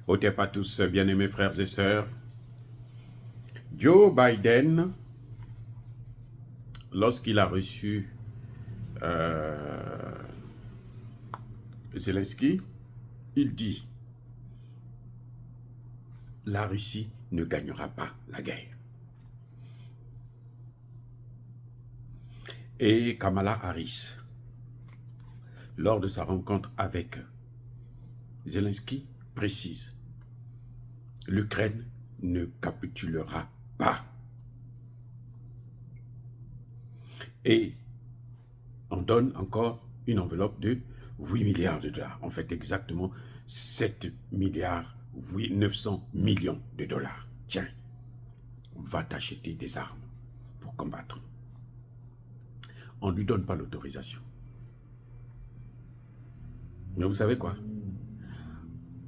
Ôtez pas tous, bien-aimés frères et sœurs. Joe Biden, lorsqu'il a reçu Zelensky, il dit « La Russie ne gagnera pas la guerre ». Et Kamala Harris, lors de sa rencontre avec Zelensky, précise « L'Ukraine ne capitulera pas ». Et on donne encore une enveloppe de 8 milliards de dollars. En fait, exactement 7 milliards 900 millions de dollars. Tiens, va t'acheter des armes pour combattre. On ne lui donne pas l'autorisation. Mais vous savez quoi?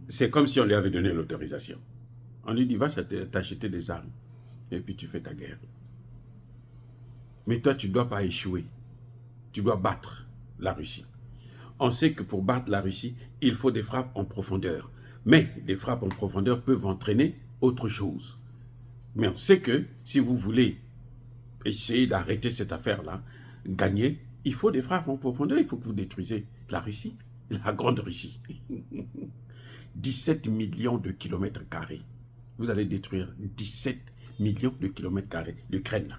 C'est comme si on lui avait donné l'autorisation. On lui dit, va t'acheter des armes et puis tu fais ta guerre. Mais toi, tu ne dois pas échouer. Tu dois battre la Russie. On sait que pour battre la Russie, il faut des frappes en profondeur. Mais des frappes en profondeur peuvent entraîner autre chose. Mais on sait que si vous voulez essayer d'arrêter cette affaire-là, gagner, il faut des frappes en profondeur. Il faut que vous détruisez la Russie, la grande Russie. 17 millions de kilomètres carrés. Vous allez détruire 17 millions de kilomètres carrés l'Ukraine,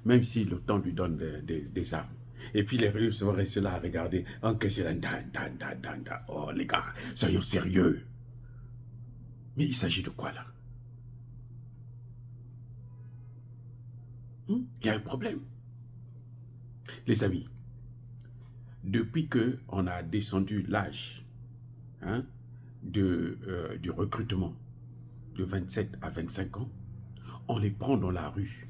même si l'OTAN lui donne des armes. Et puis les Russes vont rester là à regarder. Oh les gars, soyons sérieux. Mais il s'agit de quoi là? Il y a un problème. Les amis, depuis qu'on a descendu l'âge du recrutement de 27 à 25 ans, on les prend dans la rue.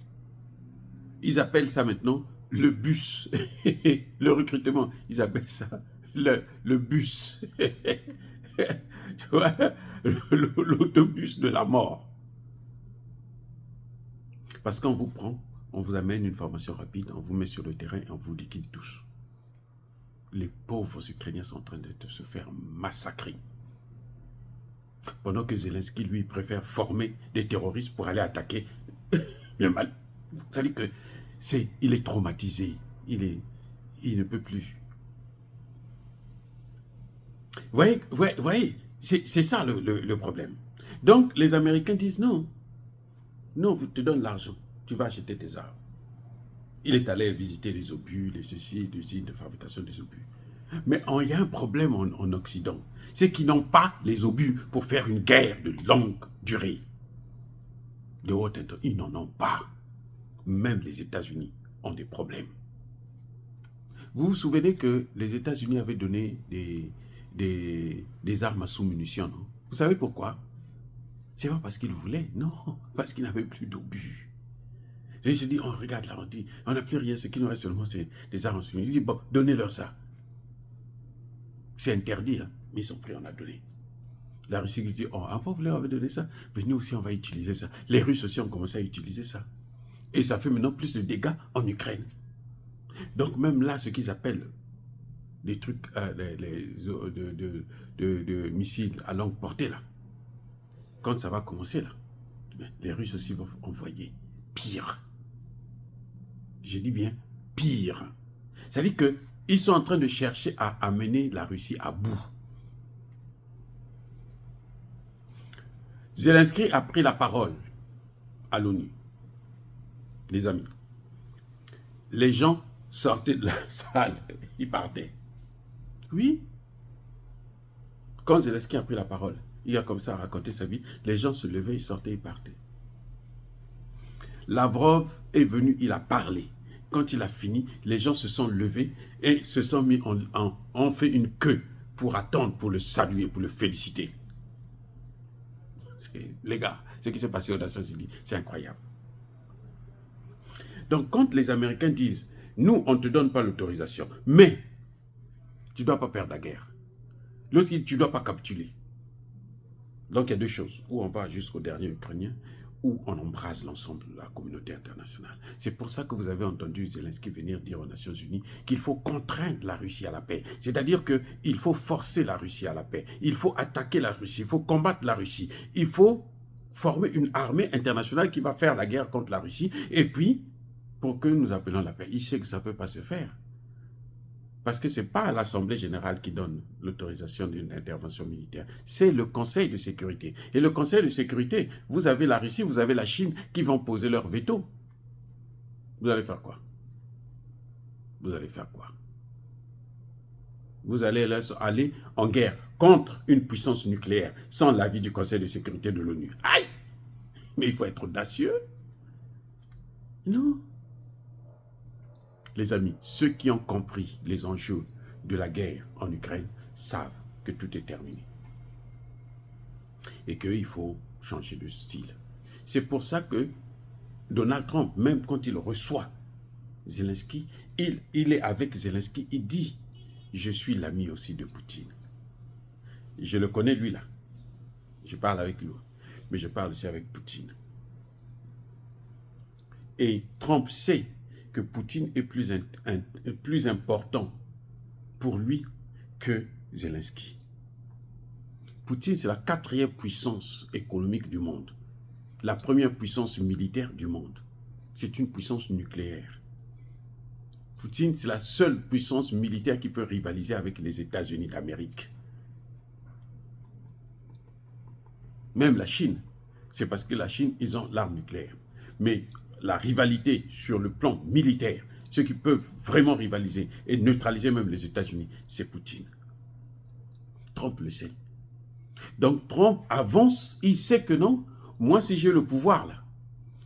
Ils appellent ça maintenant le bus. Le recrutement, ils appellent ça le bus. Tu vois, l'autobus de la mort. Parce qu'on vous prend, on vous amène une formation rapide, on vous met sur le terrain et on vous liquide tous. Les pauvres Ukrainiens sont en train de se faire massacrer. Pendant que Zelensky, lui, préfère former des terroristes pour aller attaquer le mal. C'est-à-dire que il est traumatisé. Il ne peut plus. Vous voyez, c'est ça le problème. Donc, les Américains disent non. Non, je te donne l'argent. Tu vas acheter tes armes. Il est allé visiter les obus, les ceci, les usines de fabrication des obus. Mais il y a un problème en Occident. C'est qu'ils n'ont pas les obus pour faire une guerre de longue durée. De haute intensité. Ils n'en ont pas. Même les États-Unis ont des problèmes. Vous vous souvenez que les États-Unis avaient donné des armes à sous-munitions, non? Vous savez pourquoi? C'est pas parce qu'ils voulaient, non. Parce qu'ils n'avaient plus d'obus. Ils se disent, on regarde là, on dit, on n'a plus rien, ce qui nous reste seulement, c'est des armes à sous-munitions. Ils disent, bon, donnez-leur ça. C'est interdit, hein, mais ils sont prêts, on a donné. La Russie dit, oh, avant vous leur avez donné ça, mais nous aussi on va utiliser ça. Les Russes aussi ont commencé à utiliser ça. Et ça fait maintenant plus de dégâts en Ukraine. Donc même là, ce qu'ils appellent des trucs, de missiles à longue portée, là, quand ça va commencer, là, les Russes aussi vont envoyer pire. Je dis bien pire. C'est-à-dire qu'ils sont en train de chercher à amener la Russie à bout. Zelensky a pris la parole à l'ONU. Les amis, les gens sortaient de la salle, ils partaient. Oui. Quand Zelensky a pris la parole, il a comme ça raconté sa vie, les gens se levaient, ils sortaient, ils partaient. Lavrov est venu, il a parlé. Quand il a fini, les gens se sont levés et se sont mis ont fait une queue pour attendre, pour le saluer, pour le féliciter. Les gars, ce qui s'est passé aux Nations Unies, c'est incroyable. Donc, quand les Américains disent, nous, on ne te donne pas l'autorisation, mais tu ne dois pas perdre la guerre. L'autre dit, tu ne dois pas capituler. Donc, il y a deux choses. Ou on va jusqu'au dernier Ukrainien, où on embrase l'ensemble de la communauté internationale. C'est pour ça que vous avez entendu Zelensky venir dire aux Nations Unies qu'il faut contraindre la Russie à la paix. C'est-à-dire qu'il faut forcer la Russie à la paix. Il faut attaquer la Russie, il faut combattre la Russie. Il faut former une armée internationale qui va faire la guerre contre la Russie. Et puis, pour que nous appelions la paix, il sait que ça ne peut pas se faire. Parce que ce n'est pas l'Assemblée générale qui donne l'autorisation d'une intervention militaire. C'est le Conseil de sécurité. Et le Conseil de sécurité, vous avez la Russie, vous avez la Chine qui vont poser leur veto. Vous allez faire quoi? Vous allez faire quoi? Vous allez aller en guerre contre une puissance nucléaire sans l'avis du Conseil de sécurité de l'ONU. Aïe! Mais il faut être audacieux. Non. Les amis, ceux qui ont compris les enjeux de la guerre en Ukraine savent que tout est terminé. Et qu'il faut changer de style. C'est pour ça que Donald Trump, même quand il reçoit Zelensky, il est avec Zelensky, il dit « Je suis l'ami aussi de Poutine ». Je le connais lui là. Je parle avec lui. Mais je parle aussi avec Poutine. Et Trump sait que Poutine est plus important pour lui que Zelensky. Poutine, c'est la 4e puissance économique du monde. La première puissance militaire du monde. C'est une puissance nucléaire. Poutine, c'est la seule puissance militaire qui peut rivaliser avec les États-Unis d'Amérique. Même la Chine, c'est parce que la Chine, ils ont l'arme nucléaire. Mais la rivalité sur le plan militaire, ceux qui peuvent vraiment rivaliser et neutraliser même les États-Unis, c'est Poutine. Trump le sait. Donc Trump avance, il sait que non, moi si j'ai le pouvoir là,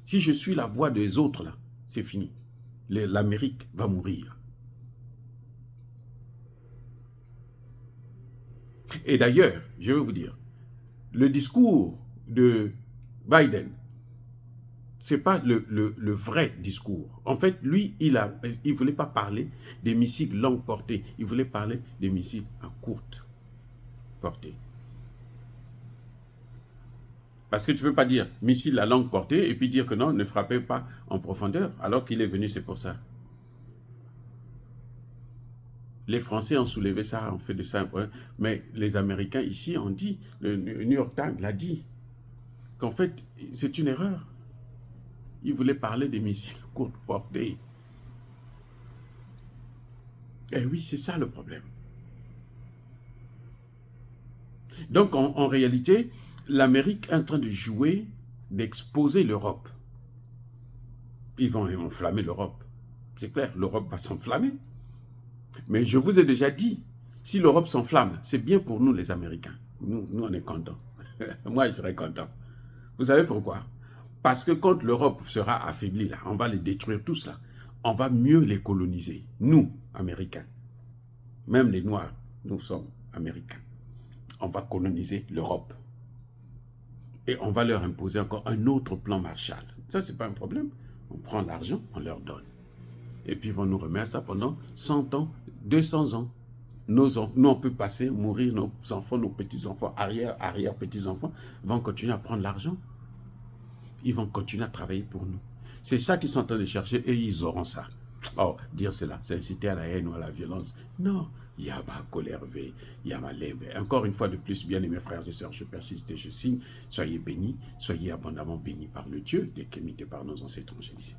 si je suis la voix des autres là, c'est fini. L'Amérique va mourir. Et d'ailleurs, je vais vous dire, le discours de Biden, ce n'est pas le vrai discours. En fait, lui, il ne voulait pas parler des missiles longue portée. Il voulait parler des missiles à courte portée. Parce que tu ne peux pas dire missile à longue portée et puis dire que non, ne frappez pas en profondeur, alors qu'il est venu, c'est pour ça. Les Français ont soulevé ça, ont fait de ça un problème. Mais les Américains ici ont dit, le New York Times l'a dit, qu'en fait, c'est une erreur. Il voulait parler des missiles courte portée. Et oui, c'est ça le problème. Donc, en réalité, l'Amérique est en train de jouer, d'exposer l'Europe. Ils vont enflammer l'Europe. C'est clair, l'Europe va s'enflammer. Mais je vous ai déjà dit, si l'Europe s'enflamme, c'est bien pour nous les Américains. Nous on est contents. Moi, je serais content. Vous savez pourquoi? Parce que quand l'Europe sera affaiblie, là, on va les détruire tous là. On va mieux les coloniser. Nous, Américains. Même les Noirs, nous sommes Américains. On va coloniser l'Europe. Et on va leur imposer encore un autre plan Marshall. Ça, c'est pas un problème. On prend l'argent, on leur donne. Et puis ils vont nous remettre ça pendant 100 ans, 200 ans. Nous, on peut passer, mourir, nos enfants, nos petits-enfants, arrière-petits-enfants vont continuer à prendre l'argent. Ils vont continuer à travailler pour nous. C'est ça qu'ils sont en train de chercher et ils auront ça. Oh, dire cela, c'est inciter à la haine ou à la violence. Non, il y a ma colère, il y a ma lèvre. Encore une fois de plus, bien aimés frères et sœurs, je persiste et je signe. Soyez bénis, soyez abondamment bénis par le Dieu, décrémité par nos ancêtres angélisés.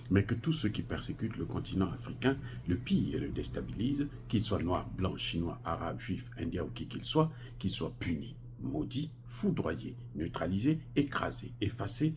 Mais que tous ceux qui persécutent le continent africain le pillent et le déstabilisent, qu'ils soient noirs, blancs, chinois, arabes, juifs, indiens ou qui qu'ils soient punis, maudits, foudroyés, neutralisés, écrasés, effacés,